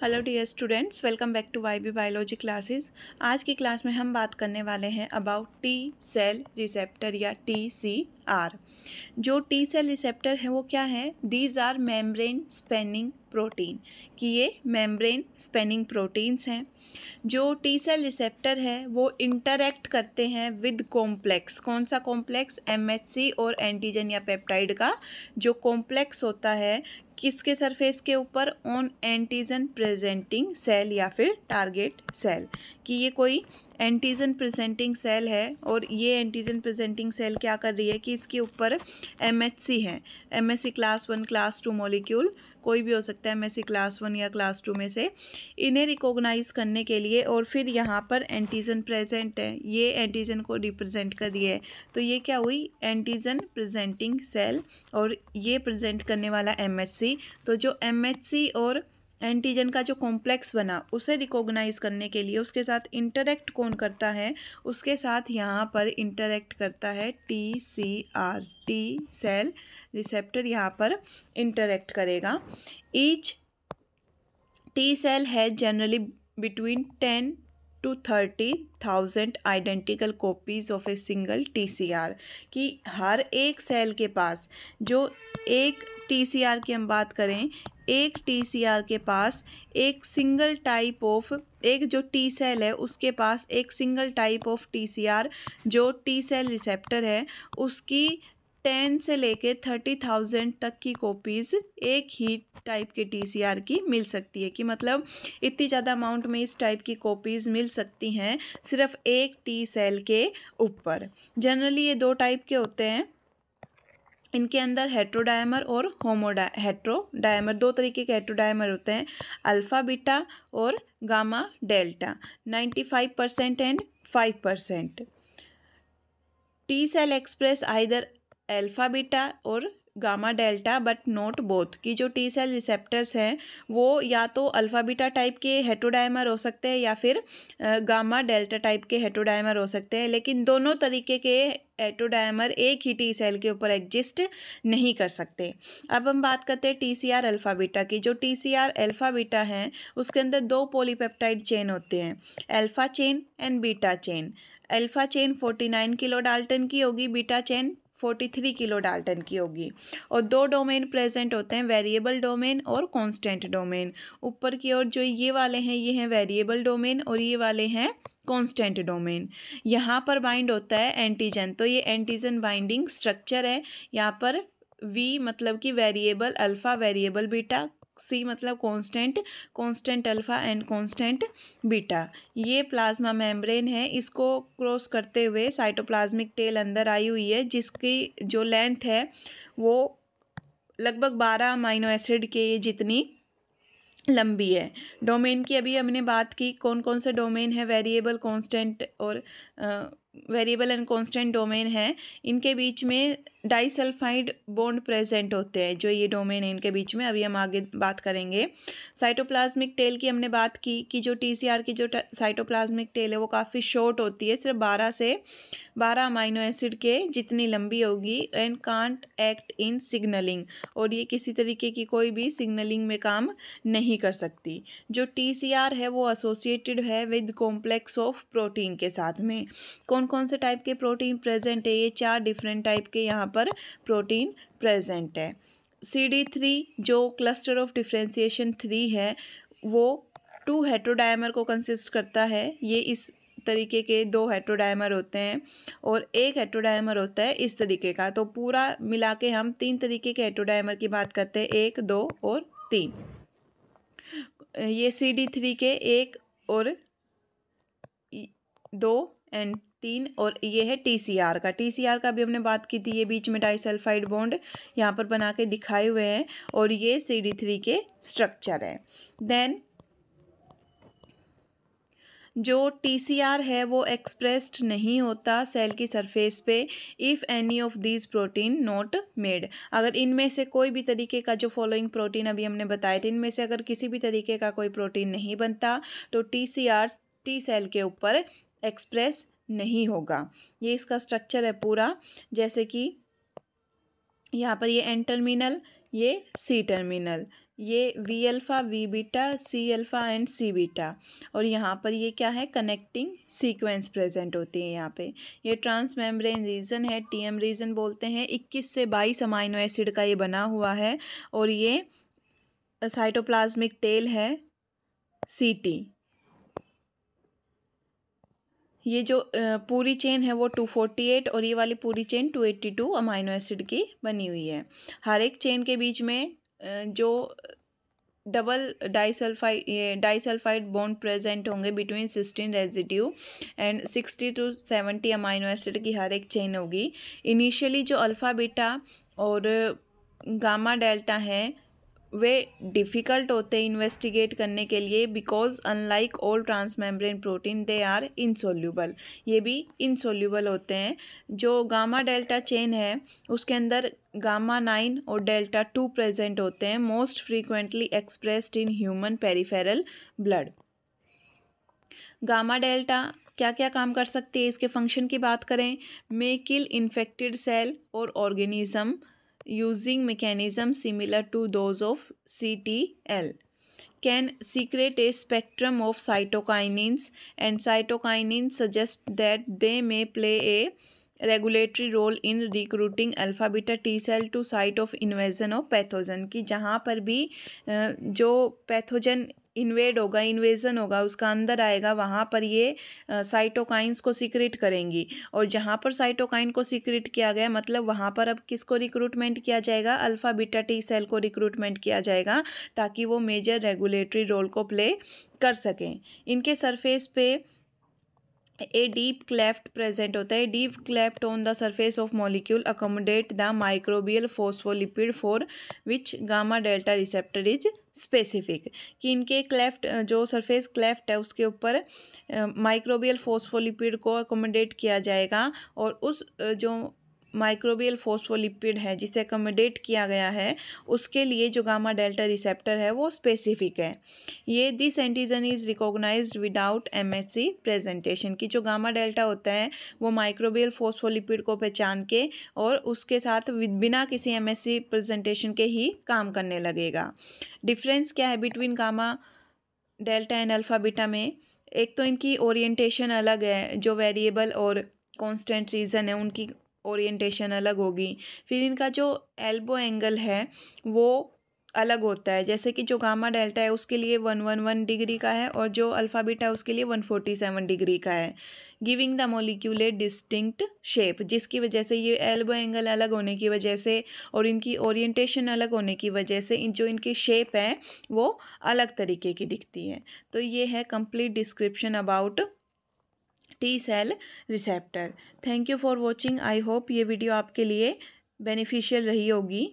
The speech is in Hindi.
Hello dear students, welcome back to YB biology classes. आज की क्लास में हम बात करने वाले हैं अबाउट टी सेल रिसेप्टर या TCR। जो टी सेल रिसेप्टर है वो क्या है? These are membrane spanning protein, कि ये मेम्ब्रेन स्पेनिंग प्रोटीन्स हैं। जो टी सेल रिसेप्टर है वो इंटरैक्ट करते हैं विद कॉम्प्लेक्स। कौन सा कॉम्प्लेक्स? MHC और एंटीजन या पेप्टाइड का जो कॉम्प्लेक्स होता है, किसके सरफेस के ऊपर? ऑन एंटीजन प्रेजेंटिंग सेल या फिर टारगेट सेल। कि ये कोई एंटीजन प्रेजेंटिंग सेल है और ये एंटीजन प्रेजेंटिंग सेल क्या कर रही है कि इसके ऊपर MHC है। MHC क्लास 1 क्लास 2 मॉलिक्यूल कोई भी हो सकता है, MHC क्लास 1 या क्लास 2 में से। इन्हें रिकॉग्नाइज करने के लिए और फिर यहाँ पर एंटीजन प्रेजेंट है, ये एंटीजन को रिप्रेजेंट कर रही है। तो ये क्या हुई? एंटीजन प्रेजेंटिंग सेल और ये प्रेजेंट करने वाला MHC। तो जो MHC और एंटीजन का जो कॉम्प्लेक्स बना उसे रिकॉग्नाइज करने के लिए उसके साथ इंटरैक्ट कौन करता है? उसके साथ यहाँ पर इंटरैक्ट करता है TCR, टी सेल रिसेप्टर यहाँ पर इंटरैक्ट करेगा। ईच टी सेल है generally between 10 to 30,000 identical copies of a single TCR। कि हर एक सेल के पास जो एक TCR की हम बात करें, एक TCR के पास एक सिंगल टाइप ऑफ, एक जो टी सेल है उसके पास एक सिंगल टाइप ऑफ TCR जो टी सेल रिसेप्टर है उसकी 10 से लेके 30,000 तक की कॉपीज़ एक ही टाइप के TCR की मिल सकती है। कि मतलब इतनी ज़्यादा अमाउंट में इस टाइप की कॉपीज़ मिल सकती हैं सिर्फ एक टी सेल के ऊपर। जनरली ये दो टाइप के होते हैं, इनके अंदर हेट्रोडायमर और हेट्रोडायमर, दो तरीके के हेट्रोडायमर होते हैं, अल्फ़ा बीटा और gamma delta. 95% and 5%। T cell express either alpha beta और gamma delta but not both. की जो टी सेल रिसेप्टर्स हैं वो या तो अल्फ़ा बीटा टाइप के हेट्रोडायमर हो सकते हैं या फिर गामा डेल्टा टाइप के हेट्रोडायमर हो सकते हैं, लेकिन दोनों तरीके के हेट्रोडायमर एक ही टी सेल के ऊपर एग्जिस्ट नहीं कर सकते। अब हम बात करते हैं TCR अल्फ़ा बीटा की। जो TCR अल्फ़ा बीटा हैं उसके अंदर दो पॉलीपेप्टाइड चेन होते हैं, alpha chain and beta chain. Alpha chain 49 kilo Dalton की होगी, बीटा चेन 43 किलो डाल्टन की होगी। और दो डोमेन प्रेजेंट होते हैं, वेरिएबल डोमेन और कांस्टेंट डोमेन। ऊपर की ओर जो ये वाले हैं ये हैं वेरिएबल डोमेन और ये वाले हैं कांस्टेंट डोमेन। यहाँ पर बाइंड होता है एंटीजन, तो ये एंटीजन बाइंडिंग स्ट्रक्चर है। यहाँ पर V मतलब कि variable alpha, variable beta, C मतलब constant alpha and constant beta. ये प्लाज्मा मेम्ब्रेन है, इसको क्रॉस करते हुए साइटोप्लाज्मिक टेल अंदर आई हुई है जिसकी जो लेंथ है वो लगभग 12 अमीनो एसिड के जितनी लंबी है। डोमेन की अभी हमने बात की, कौन कौन से डोमेन है? वेरिएबल, कांस्टेंट और वेरिएबल एंड कांस्टेंट डोमेन है। इनके बीच में डाइसल्फाइड बॉन्ड प्रेजेंट होते हैं, जो ये डोमेन है इनके बीच में, अभी हम आगे बात करेंगे। साइटोप्लाज्मिक टेल की हमने बात की कि जो TCR की जो साइटोप्लाज्मिक टेल है वो काफ़ी शॉर्ट होती है, सिर्फ 12 से 12 अमीनो एसिड के जितनी लंबी होगी, and can't act in signalling, और ये किसी तरीके की कोई भी सिग्नलिंग में काम नहीं कर सकती। जो TCR है वो एसोसिएटेड है विद कॉम्प्लेक्स ऑफ प्रोटीन के साथ में। कौन कौन से टाइप के प्रोटीन प्रेजेंट है? ये 4 डिफरेंट टाइप के यहाँ पर प्रोटीन प्रेजेंट है। CD3 जो क्लस्टर ऑफ डिफरेंशिएशन 3 है वो 2 हेट्रोडायमर को कंसिस्ट करता है। ये इस तरीके के 2 हेट्रोडायमर होते हैं और एक हेट्रोडायमर होता है इस तरीके का। तो पूरा मिला के हम 3 तरीके के हेट्रोडायमर की बात करते हैं, 1, 2 और 3। ये CD3 के 1 और 2 एंड 3, और ये है TCR का। TCR का भी हमने बात की थी, ये बीच में डाइसल्फाइड बॉन्ड यहाँ पर बना के दिखाए हुए हैं और ये CD3 के स्ट्रक्चर है। देन जो TCR है वो एक्सप्रेस्ड नहीं होता सेल की सरफेस पे if any of these protein not made. अगर इनमें से कोई भी तरीके का, जो फॉलोइंग प्रोटीन अभी हमने बताए थे, इनमें से अगर किसी भी तरीके का कोई प्रोटीन नहीं बनता तो TCR टी सेल के ऊपर एक्सप्रेस नहीं होगा। ये इसका स्ट्रक्चर है पूरा, जैसे कि यहाँ पर ये N टर्मिनल, ये C टर्मिनल, ये V alpha, V beta, C alpha and C beta, और यहाँ पर ये क्या है, कनेक्टिंग सीक्वेंस प्रेजेंट होती है यहाँ पे। ये ट्रांस मेम्ब्रेन रीजन है, टीएम रीजन बोलते हैं। 21 से 22 अमाइनो एसिड का ये बना हुआ है, और ये साइटोप्लाज्मिक टेल है सीटी। ये जो पूरी चेन है वो 248 और ये वाली पूरी चेन 282 अमाइनो एसिड की बनी हुई है। हर एक चेन के बीच में जो डबल डाइसल्फाइड बॉन्ड प्रेजेंट होंगे between cysteine residue and 60 to 70 amino acid की हर एक चेन होगी। इनिशियली जो अल्फ़ा बीटा और गामा डेल्टा हैं वे डिफ़िकल्ट होते हैं इन्वेस्टिगेट करने के लिए, because unlike all transmembrane protein they are insoluble, ये भी इनसोल्यूबल होते हैं। जो गामा डेल्टा चेन है उसके अंदर गामा 9 और डेल्टा 2 प्रेजेंट होते हैं, most frequently expressed in human peripheral blood. Gamma delta क्या क्या काम कर सकती है, इसके फंक्शन की बात करें, मे किल इन्फेक्टेड सेल और organism using mechanism similar to those of CTL, can secrete a spectrum of cytokinins, and cytokinins suggest that they may play a regulatory role in recruiting alpha beta T cell to site of invasion of pathogen, कि जहाँ पर भी जो पैथोजन इन्वेजन होगा उसका अंदर आएगा, वहाँ पर ये साइटोकाइंस को सीक्रेट करेंगी, और जहाँ पर साइटोकाइन को सीक्रेट किया गया मतलब वहाँ पर अब किसको रिक्रूटमेंट किया जाएगा, अल्फ़ा बीटा टी सेल को रिक्रूटमेंट किया जाएगा, ताकि वो मेजर रेगुलेटरी रोल को प्ले कर सकें। इनके सरफेस पे ए डीप क्लेफ्ट प्रेजेंट होता है। Deep cleft on the surface of molecule accommodate the microbial phospholipid for which gamma delta receptor is specific, कि इनके क्लेफ्ट जो सरफेस क्लेफ्ट है उसके ऊपर माइक्रोबियल फोस्फोलिपिड को अकोमोडेट किया जाएगा, और उस जो माइक्रोबियल फोस्फोलिपिड है जिसे अकोमोडेट किया गया है उसके लिए जो गामा डेल्टा रिसेप्टर है वो स्पेसिफिक है। ये this antigen is recognised without MSC presentation, की जो गामा डेल्टा होता है वो माइक्रोबियल फोस्फोलिपिड को पहचान के और उसके साथ बिना किसी एमएससी प्रेजेंटेशन के ही काम करने लगेगा। डिफरेंस क्या है between gamma delta and alpha beta में, एक तो इनकी ओरिएंटेशन अलग है, जो वेरिएबल और कांस्टेंट रीजन है उनकी ओरिएंटेशन अलग होगी। फिर इनका जो एल्बो एंगल है वो अलग होता है, जैसे कि जो गामा डेल्टा है उसके लिए 111 डिग्री का है और जो अल्फ़ा बीटा है उसके लिए 147 डिग्री का है, giving the molecular distinct shape, जिसकी वजह से ये एल्बो एंगल अलग होने की वजह से और इनकी ओरिएंटेशन अलग होने की वजह से जो इनकी शेप है वो अलग तरीके की दिखती है। तो ये है complete description about T cell receptor. Thank you for watching. I hope ये वीडियो आपके लिए बेनिफिशियल रही होगी।